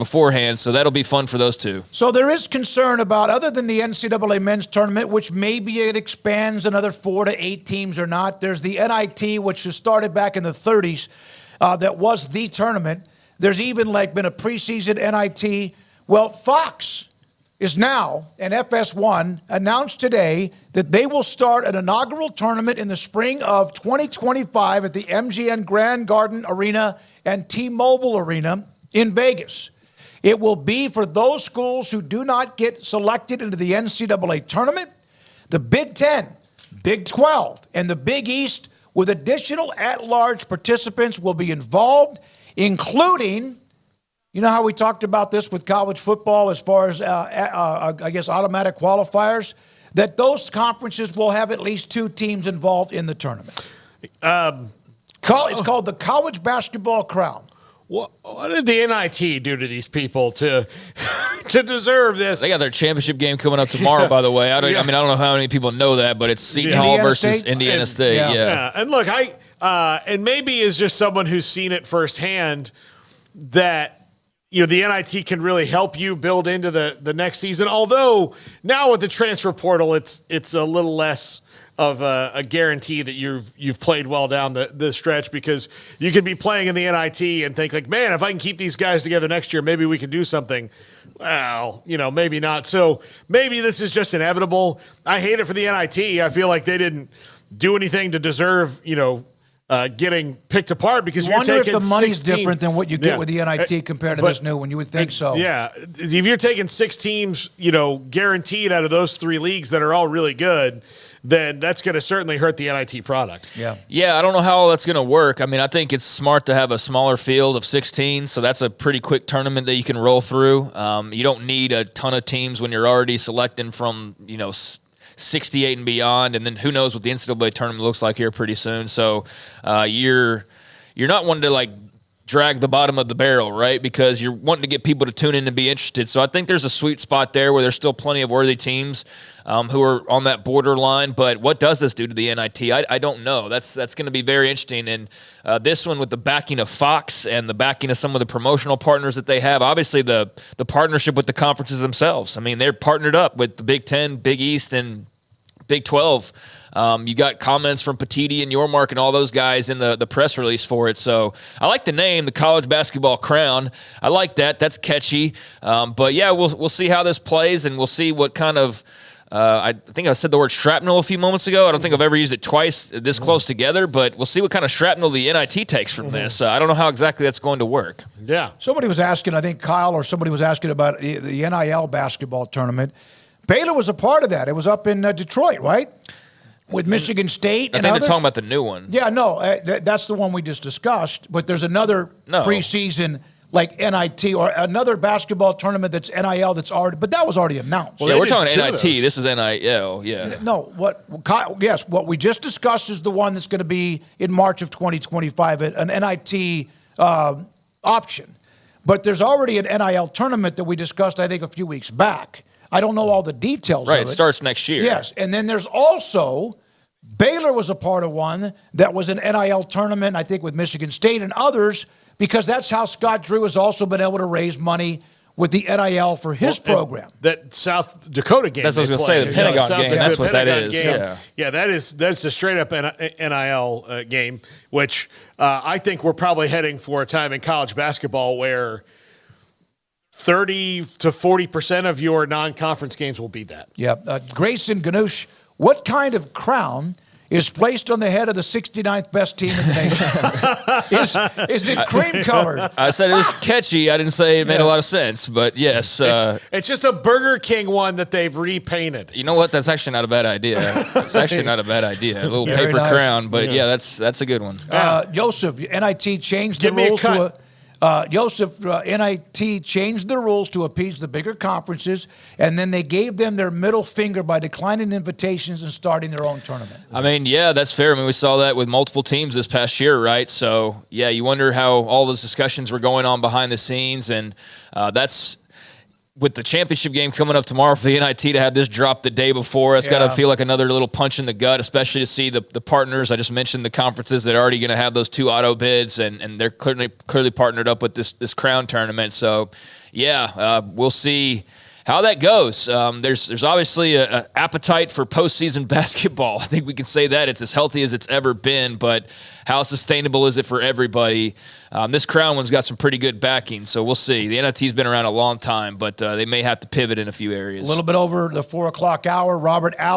beforehand, so that'll be fun for those two. So there is concern about, other than the NCAA men's tournament, which maybe it expands another 4 to 8 teams or not. There's the NIT, which was started back in the 30s, that was the tournament. There's even been a preseason NIT. Well, Fox is now, and FS1 announced today that they will start an inaugural tournament in the spring of 2025 at the MGM Grand Garden Arena and T-Mobile Arena in Vegas. It will be for those schools who do not get selected into the NCAA tournament, the Big Ten, Big 12, and the Big East, with additional at-large participants will be involved, including, you know how we talked about this with college football as far as, automatic qualifiers, that those conferences will have at least 2 teams involved in the tournament. It's called the College Basketball Crown. What did the NIT do to these people to deserve this? They got their championship game coming up tomorrow, by the way. I don't know how many people know that, but it's Seton Hall versus Indiana State. Yeah. And look, and maybe as just someone who's seen it firsthand, that the NIT can really help you build into the next season. Although now with the transfer portal, it's a little less of a guarantee that you've played well down the stretch, because you can be playing in the NIT and think man, if I can keep these guys together next year, maybe we can do something. Well, maybe not. So maybe this is just inevitable. I hate it for the NIT. I feel like they didn't do anything to deserve, getting picked apart, because you're taking 16. Wonder if the money's different than what you get with the NIT compared to this new one. You would think so. Yeah. If you're taking 6 teams, guaranteed out of those 3 leagues that are all really good, then that's going to certainly hurt the NIT product. Yeah, I don't know how that's going to work. I mean, I think it's smart to have a smaller field of 16, so that's a pretty quick tournament that you can roll through. You don't need a ton of teams when you're already selecting from, 68 and beyond, and then who knows what the NCAA tournament looks like here pretty soon. So you're not wanting to drag the bottom of the barrel, right? Because you're wanting to get people to tune in and be interested. So I think there's a sweet spot there where there's still plenty of worthy teams who are on that borderline. But what does this do to the NIT? I don't know. That's going to be very interesting. And this one, with the backing of Fox and the backing of some of the promotional partners that they have, obviously the partnership with the conferences themselves. I mean, they're partnered up with the Big 10, Big East, and Big 12. You got comments from Petiti and Yormark and all those guys in the press release for it. So I like the name, the College Basketball Crown. I like that. That's catchy. But yeah, we'll see how this plays, and we'll see what kind of I think I said the word shrapnel a few moments ago. I don't think I've ever used it twice this close together, but we'll see what kind of shrapnel the NIT takes from this. I don't know how exactly that's going to work. Yeah. Somebody was asking, I think Kyle or somebody was asking about the NIL basketball tournament. Baylor was a part of that. It was up in Detroit, right? With Michigan State and I think others. they're talking about the new one. Yeah, no, that's the one we just discussed. But there's another preseason NIT or another basketball tournament that's NIL that's already, but that was already announced. Well, yeah, we're talking NIT. This is NIL, yeah. No, what we just discussed is the one that's going to be in March of 2025, an NIT option. But there's already an NIL tournament that we discussed, I think, a few weeks back. I don't know all the details of it. Right, it starts next year. Yes, and then there's also, Baylor was a part of one that was an NIL tournament, I think, with Michigan State and others, because that's how Scott Drew has also been able to raise money with the NIL for his program. That South Dakota game. That's what I was going to say, the Pentagon game. That's what that is. Yeah, that's a straight-up NIL game, which I think we're probably heading for a time in college basketball where 30 to 40% of your non-conference games will be that. Yeah. Grayson Ganoush, what kind of crown is placed on the head of the 69th best team in the nation? is it cream-colored? I said it was catchy. I didn't say it made a lot of sense, but yes. It's just a Burger King one that they've repainted. You know what? That's actually not a bad idea. It's actually not a bad idea. A little paper crown, but yeah, that's a good one. Joseph, NIT changed the rules to NIT changed the rules to appease the bigger conferences, and then they gave them their middle finger by declining invitations and starting their own tournament. I mean, yeah, that's fair. I mean, we saw that with multiple teams this past year, right? So, yeah, you wonder how all those discussions were going on behind the scenes, and that's with the championship game coming up tomorrow for the NIT to have this drop the day before, it's got to feel like another little punch in the gut, especially to see the partners. I just mentioned the conferences that are already going to have those 2 auto bids, and they're clearly partnered up with this Crown tournament. So, we'll see how that goes. There's obviously an appetite for postseason basketball. I think we can say that it's as healthy as it's ever been, but how sustainable is it for everybody? This Crown one's got some pretty good backing, so we'll see. The NIT's been around a long time, but they may have to pivot in a few areas. A little bit over the 4 o'clock hour. Robert Allen.